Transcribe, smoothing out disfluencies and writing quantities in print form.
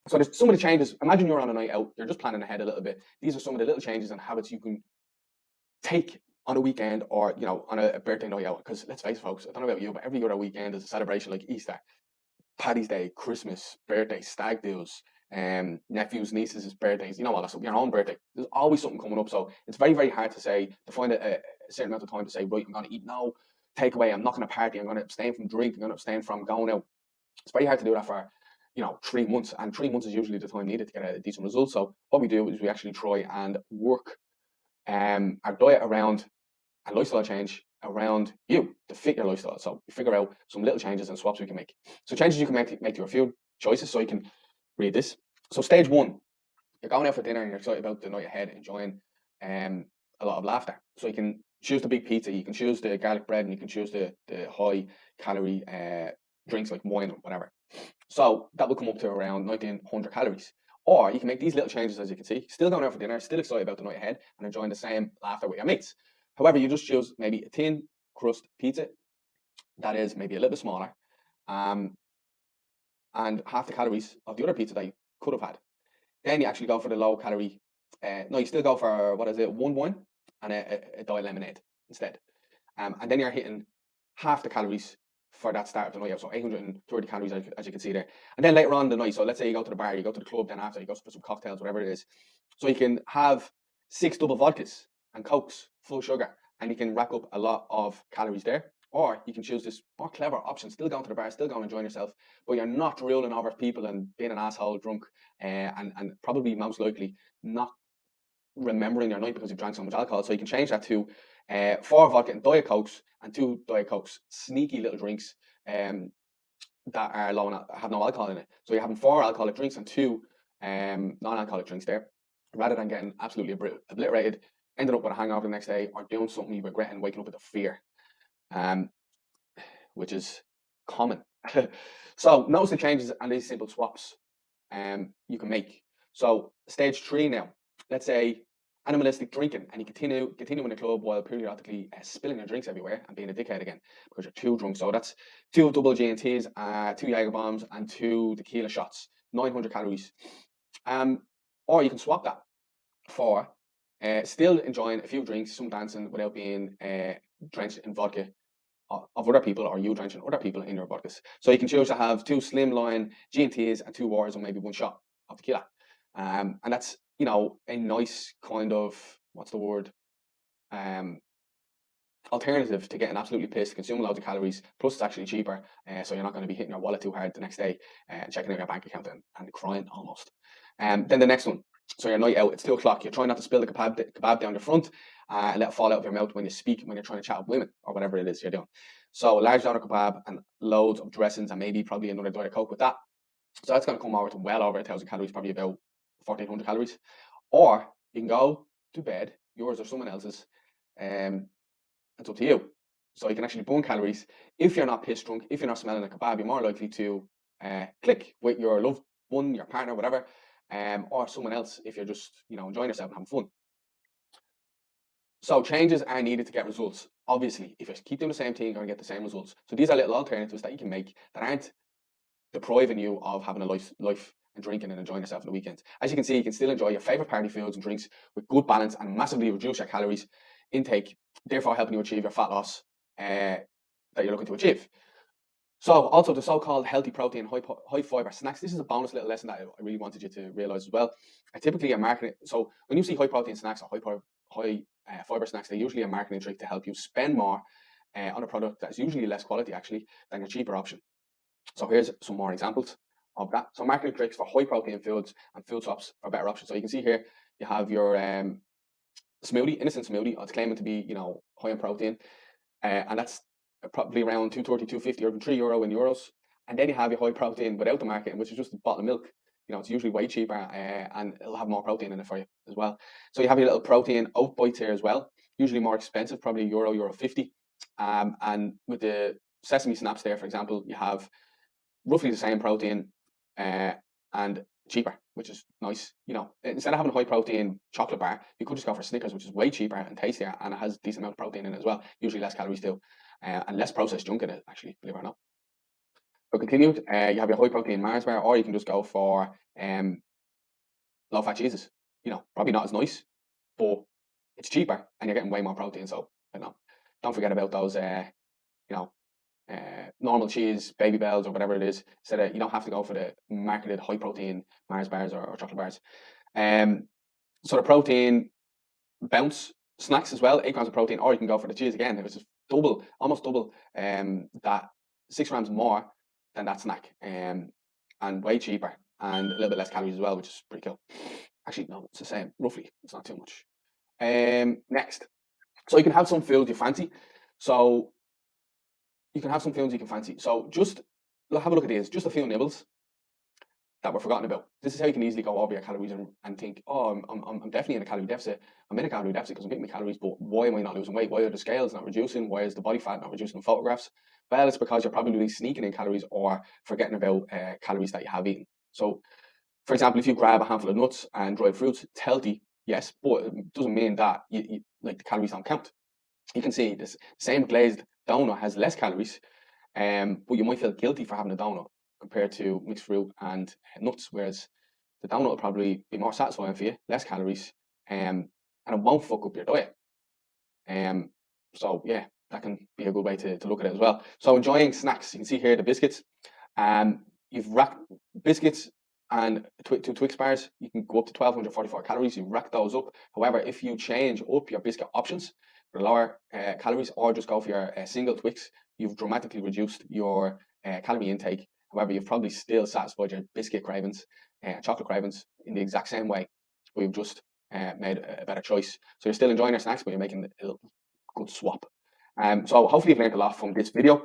So there's some of the changes. Imagine you're on a night out, you're just planning ahead a little bit. These are some of the little changes and habits you can take on a weekend or on a birthday night out. Because let's face it, folks, I don't know about you, but every other weekend is a celebration like Easter, Paddy's Day, Christmas, birthday, stag do's, nephews, nieces' birthdays, all that stuff, your own birthday. There's always something coming up. So it's very, very hard to find a certain amount of time to say, right, I'm going to eat no takeaway, I'm not going to party, I'm going to abstain from drink, I'm going to abstain from going out. It's very hard to do that for 3 months, and 3 months is usually the time needed to get a decent result. So what we do is we actually try and work our diet around and lifestyle change around you to fit your lifestyle. So we figure out some little changes and swaps we can make. So changes you can make to your food choices. So you can read this. So stage 1, you're going out for dinner and you're excited about the night ahead, enjoying a lot of laughter. So you can choose the big pizza, you can choose the garlic bread, and you can choose the high calorie drinks like wine or whatever. So that will come up to around 1900 calories. Or you can make these little changes, as you can see, still going out for dinner, still excited about the night ahead, and enjoying the same laughter with your mates. However, you just choose maybe a thin crust pizza that is maybe a little bit smaller, and half the calories of the other pizza that you could have had. Then you actually go for the low calorie. No, you still go for, one wine and a diet lemonade instead. And then you're hitting half the calories for that start of the night out, so 830 calories as you can see there. And then later on in the night, so let's say you go to the bar, you go to the club, then after you go for some cocktails, whatever it is. So you can have 6 double vodkas and cokes, full sugar, and you can rack up a lot of calories there. Or you can choose this more clever option, still going to the bar, still going enjoying yourself, but you're not ruling over people and being an asshole drunk, and probably most likely not remembering your night because you've drank so much alcohol. So you can change that to 4 vodka and Diet Cokes and 2 Diet Cokes, sneaky little drinks that are low and have no alcohol in it. So you're having 4 alcoholic drinks and 2 non-alcoholic drinks there, rather than getting absolutely obliterated, ending up with a hangover the next day, or doing something you regret and waking up with a fear, which is common. So notice the changes and these simple swaps you can make. So stage 3 now, let's say animalistic drinking, and you continue in the club while periodically spilling your drinks everywhere and being a dickhead again because you're too drunk. So that's 2 double G&Ts, 2 Jager bombs, and 2 tequila shots, 900 calories. Or you can swap that for still enjoying a few drinks, some dancing without being drenched in vodka of other people, or you drenching other people in your vodkas. So you can choose to have 2 slimline G&Ts and 2 waters, or maybe 1 shot of tequila. And that's, a nice kind of, what's the word? Alternative to getting absolutely pissed, consuming loads of calories, plus it's actually cheaper, so you're not going to be hitting your wallet too hard the next day and checking out your bank account and crying almost. Then the next one, so your night out, it's 2 o'clock, you're trying not to spill the kebab down the front and let it fall out of your mouth when you speak, when you're trying to chat with women, or whatever it is you're doing. So a large doner kebab and loads of dressings, and maybe probably another Diet Coke with that. So that's going to come over to well over 1,000 calories, probably about 1,400 calories. Or you can go to bed, yours or someone else's, it's up to you. So you can actually burn calories. If you're not pissed drunk, if you're not smelling a kebab, you're more likely to click with your loved one, your partner, whatever, or someone else if you're just enjoying yourself and having fun. So changes are needed to get results. Obviously, if you keep doing the same thing, you're going to get the same results. So these are little alternatives that you can make that aren't depriving you of having a life and drinking and enjoying yourself on the weekends. As you can see, you can still enjoy your favorite party foods and drinks with good balance and massively reduce your calories intake, therefore helping you achieve your fat loss that you're looking to achieve. So also the so-called healthy protein, high fiber snacks. This is a bonus little lesson that I really wanted you to realize as well. Typically a marketing, so when you see high protein snacks or high fiber snacks, they're usually a marketing trick to help you spend more on a product that's usually less quality actually than your cheaper option. So here's some more examples of that. So marketing tricks for high protein foods and food swaps for better options. So you can see here you have your smoothie, innocent smoothie. It's claiming to be high in protein, and that's probably around 2.30, 2.50, or even €3 in euros. And then you have your high protein without the marketing, which is just a bottle of milk. It's usually way cheaper, and it'll have more protein in it for you as well. So you have your little protein oat bites here as well, usually more expensive, probably €1.50. And with the sesame snaps there, for example, you have roughly the same protein and cheaper, which is nice. Instead of having a high protein chocolate bar, you could just go for Snickers, which is way cheaper and tastier, and it has a decent amount of protein in it as well, usually less calories too, and less processed junk in it, actually, believe it or not. So continued, you have your high protein Mars bar, or you can just go for low fat cheeses. You know, probably not as nice, but it's cheaper and you're getting way more protein. So, you know, don't forget about those, you know, normal cheese, baby bells, or whatever it is. So that you don't have to go for the marketed high protein Mars bars or chocolate bars. So the protein bounce snacks as well, 8 grams of protein, or you can go for the cheese again. It was just double, almost double that 6 grams more than that snack, and way cheaper and a little bit less calories as well, which is pretty cool. Actually, no, it's the same, roughly. It's not too much. Next, so you can have some foods you fancy. So you can have some foods you can fancy. So just have a look at these, just a few nibbles that we're forgotten about. This is how you can easily go over your calories and think, oh, I'm definitely in a calorie deficit. I'm in a calorie deficit because I'm hitting my calories, but why am I not losing weight? Why are the scales not reducing? Why is the body fat not reducing in photographs? Well, it's because you're probably sneaking in calories or forgetting about calories that you have eaten. So, for example, if you grab a handful of nuts and dried fruits, it's healthy, yes, but it doesn't mean that like the calories don't count. You can see this same glazed donut has less calories, but you might feel guilty for having a donut compared to mixed fruit and nuts, whereas the donut will probably be more satisfying for you, less calories, and it won't fuck up your diet. So yeah, that can be a good way to look at it as well. So enjoying snacks, you can see here the biscuits. You've racked biscuits and two Twix bars, you can go up to 1,244 calories. You rack those up. However, if you change up your biscuit options for lower calories, or just go for your single Twix, you've dramatically reduced your calorie intake. However, you've probably still satisfied your biscuit cravings, chocolate cravings in the exact same way, but you've just made a better choice. So you're still enjoying your snacks, but you're making a good swap. So hopefully you've learned a lot from this video.